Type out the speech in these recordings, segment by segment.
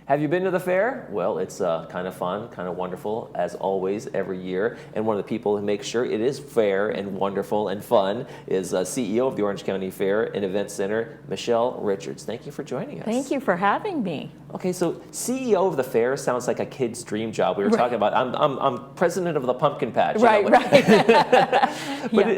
Have you been to the fair? Well, it's kind of fun, kind of wonderful, as always, every year. And one of the people who makes sure it is fair and wonderful and fun is CEO of the Orange County Fair and Event Center, Michelle Richards. Thank you for joining us. Thank you for having me. Okay, so CEO of the fair sounds like a kid's dream job. We were talking about, I'm president of the pumpkin patch. Right,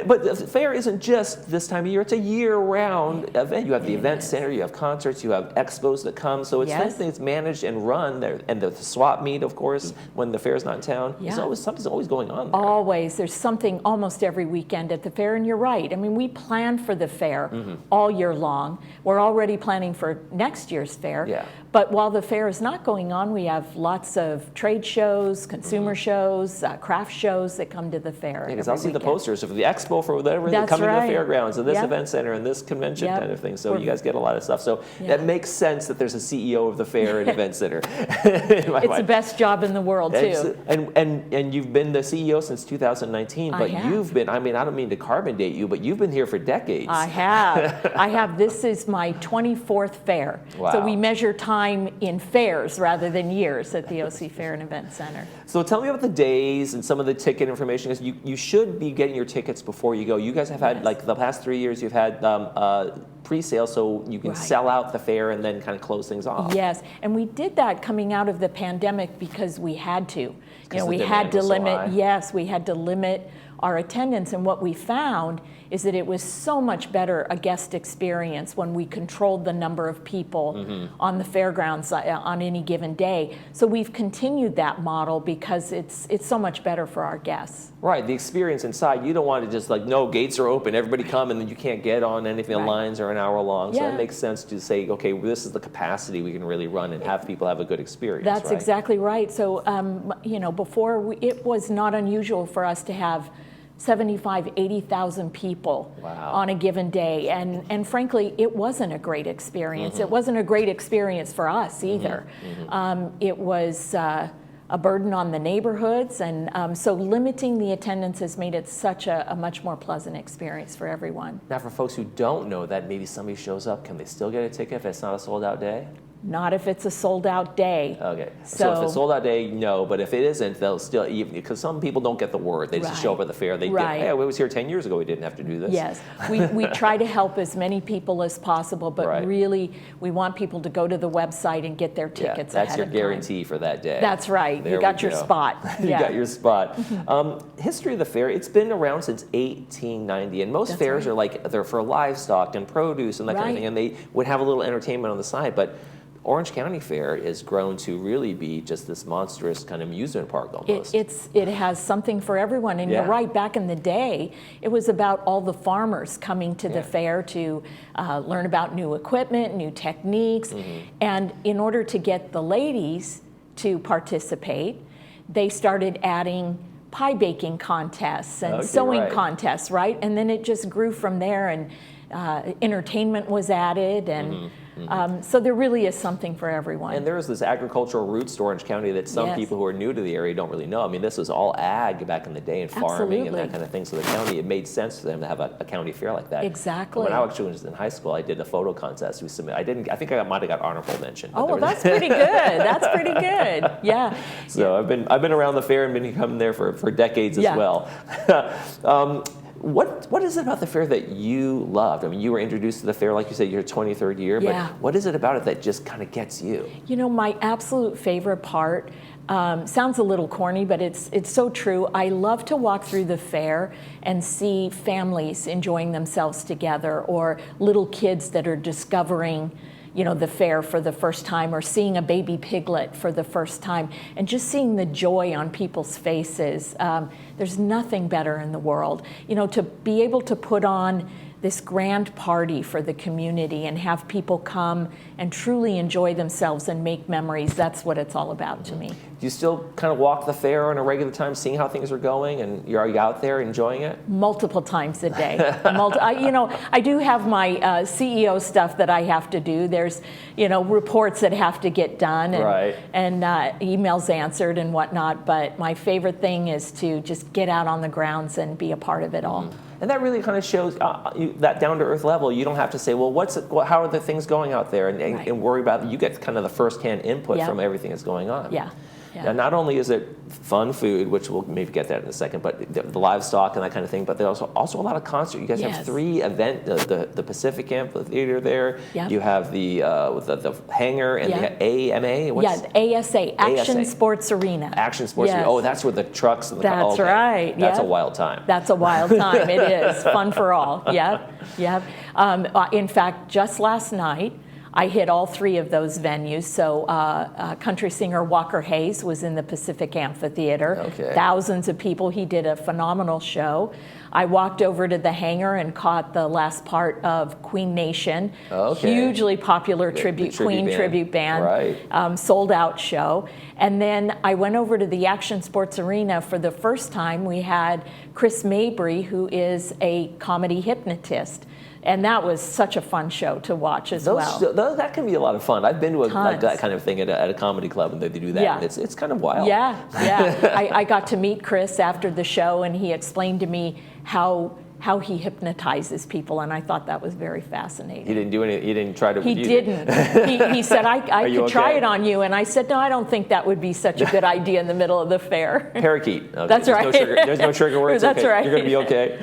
But the fair isn't just this time of year, it's a year-round event. You have the event center, you have concerts, you have expos that come, so it's something that's managed and run there. And the swap meet, of course, when the fair's not in town, something's always going on there. Always. There's something almost every weekend at the fair, and you're right. I mean, we plan for the fair all year long. We're already planning for next year's fair. Yeah. But while the fair is not going on, we have lots of trade shows, consumer shows, craft shows that come to the fair. Yeah, because I'll see the posters of the expo for whatever they come to the fairgrounds and this event center and this convention kind of thing. So you guys get a lot of stuff. So that makes sense that there's a CEO of the fair and event center. It's the best job in the world too. And you've been the CEO since 2019, but you've been, I mean, I don't mean to carbon date you, but you've been here for decades. I have. I have. This is my 24th fair. Wow. So we measure time in fairs rather than years at the OC Fair and Event Center. So tell me about the days and some of the ticket information, because you should be getting your tickets before you go. You guys have had, like the past 3 years, you've had pre-sale so you can sell out the fair and then kind of close things off. Yes, and we did that coming out of the pandemic because we had to. You know, we had to limit, we had to limit our attendance, and what we found is that it was so much better a guest experience when we controlled the number of people on the fairgrounds on any given day. So we've continued that model because it's so much better for our guests. Right, the experience inside, you don't want to just like, no, gates are open, everybody come, and then you can't get on anything, the lines are an hour long. So that makes sense to say, okay, well, this is the capacity we can really run and have people have a good experience. That's exactly right. So, you know, before it was not unusual for us to have 75, 80,000 people on a given day. And frankly, it wasn't a great experience. It wasn't a great experience for us either. It was a burden on the neighborhoods, and so limiting the attendance has made it such a much more pleasant experience for everyone. Now for folks who don't know that, maybe somebody shows up, can they still get a ticket if it's not a sold out day? Not if it's a sold-out day. Okay, so if it's a sold-out day, no, but if it isn't, they'll still, because some people don't get the word. They just show up at the fair. They hey, I was here 10 years ago. We didn't have to do this. Yes, we try to help as many people as possible, but really, we want people to go to the website and get their tickets ahead of time. That's your guarantee for that day. That's right. You got your spot. You got your spot. History of the fair, it's been around since 1890, and most fairs are like, they're for livestock and produce and that kind of thing, and they would have a little entertainment on the side, but Orange County Fair has grown to really be just this monstrous kind of amusement park almost. It has something for everyone, and you're right, back in the day, it was about all the farmers coming to the fair to learn about new equipment, new techniques, and in order to get the ladies to participate, they started adding pie baking contests and sewing contests, right? And then it just grew from there, and entertainment was added, and so there really is something for everyone. And there's this agricultural roots to Orange County that some people who are new to the area don't really know. I mean, this was all ag back in the day and farming and that kind of thing. So the county, it made sense for them to have a county fair like that. Exactly. When I actually was in high school, I did a photo contest. We submitted. I think I might have got honorable mention. Oh, well, that's pretty good. That's pretty good. Yeah. So I've been around the fair and been coming there for decades as well. What is it about the fair that you loved? I mean, you were introduced to the fair, like you said, your 23rd year, but what is it about it that just kind of gets you? You know, my absolute favorite part, sounds a little corny, but it's so true. I love to walk through the fair and see families enjoying themselves together, or little kids that are discovering, you know, the fair for the first time, or seeing a baby piglet for the first time, and just seeing the joy on people's faces. There's nothing better in the world. You know, to be able to put on this grand party for the community and have people come and truly enjoy themselves and make memories, that's what it's all about to me. Do you still kind of walk the fair on a regular time, seeing how things are going, and are you out there enjoying it? Multiple times a day. You know, I do have my CEO stuff that I have to do. There's, you know, reports that have to get done, and emails answered and whatnot, but my favorite thing is to just get out on the grounds and be a part of it all. And that really kind of shows that down-to-earth level. You don't have to say, well, how are the things going out there, and worry about it. You get kind of the first-hand input from everything that's going on. Yeah. Now, not only is it fun food, which we'll maybe get that in a second, but the livestock and that kind of thing, but there's also a lot of concerts. You guys have 3 events, the Pacific Amphitheater there. Yep. You have the hangar and the AMA. ASA, Action Sports Arena. Action Sports Arena. Oh, that's where the trucks and the cars. That's right. That's a wild time. That's a wild time. It is. Fun for all. Yep. In fact, just last night, I hit all 3 of those venues. So country singer Walker Hayes was in the Pacific Amphitheater. Okay. Thousands of people. He did a phenomenal show. I walked over to the hangar and caught the last part of Queen Nation. Okay. Hugely popular Queen tribute band. Right. Sold out show. And then I went over to the Action Sports Arena for the first time. We had Chris Mabry, who is a comedy hypnotist. And that was such a fun show to watch as well. That can be a lot of fun. I've been to that kind of thing at a comedy club, and they do that. Yeah. And it's kind of wild. Yeah. I got to meet Chris after the show, and he explained to me how he hypnotizes people, and I thought that was very fascinating. He didn't do any. He didn't try to. He didn't. He said, "I could try it on you," and I said, "No, I don't think that would be such a good idea in the middle of the fair." Parakeet. Okay. That's right. There's no trigger words. That's right. You're going to be okay.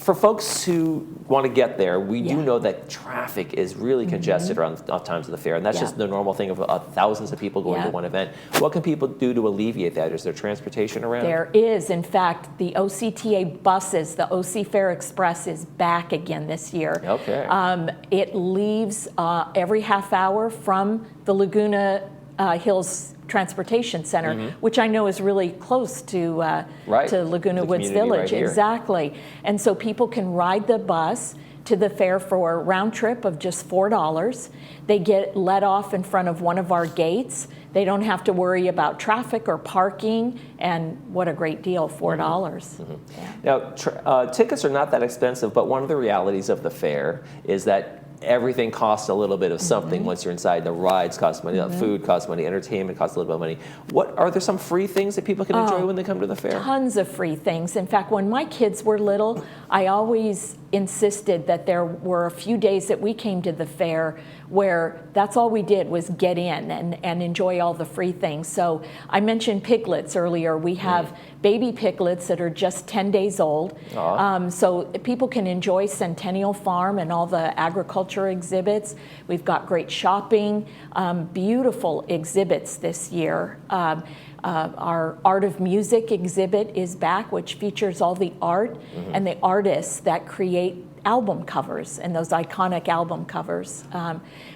For folks who want to get there, we do know that traffic is really congested around times of the fair, and that's just the normal thing of thousands of people going to one event. What can people do to alleviate that? Is there transportation around? There is. In fact, the OCTA buses, the OC Fair Express, is back again this year. Okay. It leaves every half hour from the Laguna Hills Transportation Center, which I know is really close to Laguna Woods Village. Right. Exactly. And so people can ride the bus to the fair for a round trip of just $4. They get let off in front of one of our gates. They don't have to worry about traffic or parking, and what a great deal, $4. Now, tickets are not that expensive, but one of the realities of the fair is that everything costs a little bit of something once you're inside. The rides cost money, food costs money, entertainment costs a little bit of money. Are there some free things that people can enjoy when they come to the fair? Tons of free things. In fact, when my kids were little, I always insisted that there were a few days that we came to the fair where that's all we did was get in and enjoy all the free things. So I mentioned piglets earlier. We have baby piglets that are just 10 days old. So people can enjoy Centennial Farm and all the agriculture exhibits. We've got great shopping, beautiful exhibits this year. Our Art of Music exhibit is back, which features all the art and the artists that create album covers and those iconic album covers.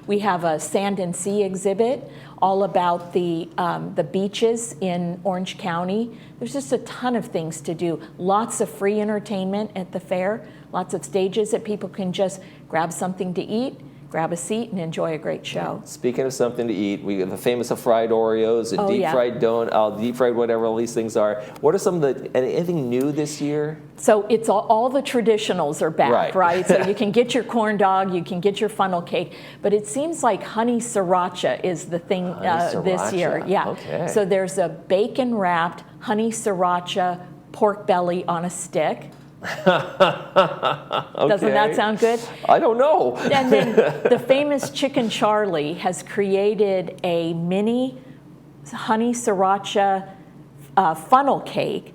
We have a Sand and Sea exhibit all about the beaches in Orange County. There's just a ton of things to do. Lots of free entertainment at the fair, lots of stages that people can just grab something to eat, grab a seat, and enjoy a great show. Speaking of something to eat, we have the famous fried Oreos, and deep fried donut, deep fried whatever all these things are. What are some of anything new this year? So it's all the traditionals are back, right? So you can get your corn dog, you can get your funnel cake, but it seems like honey sriracha is the thing this year. Yeah. Okay. So there's a bacon wrapped honey sriracha pork belly on a stick. Doesn't that sound good? I don't know. And then the famous Chicken Charlie has created a mini honey sriracha funnel cake,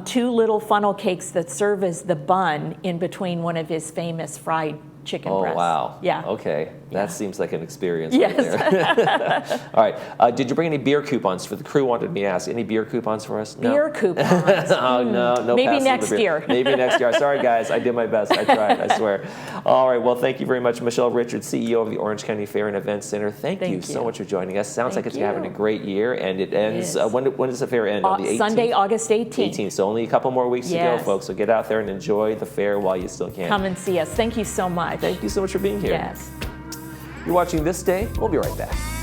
2 little funnel cakes that serve as the bun in between one of his famous fried chicken breasts. Oh, wow. Yeah. Okay. That seems like an experience right there. All right. Did you bring any beer coupons? For the crew wanted me to ask. Any beer coupons for us? No? Beer coupons? Oh, no. Maybe next year. Maybe next year. Sorry, guys. I did my best. I tried. I swear. All right. Well, thank you very much, Michelle Richards, CEO of the Orange County Fair and Events Center. Thank you so much for joining us. Sounds like it's having a great year, and it ends. When does the fair end? On the 18th? Sunday, August 18th. So only a couple more weeks to go, folks. So get out there and enjoy the fair while you still can. Come and see us. Thank you so much. Thank you so much for being here. Yes. You're watching This Day. We'll be right back.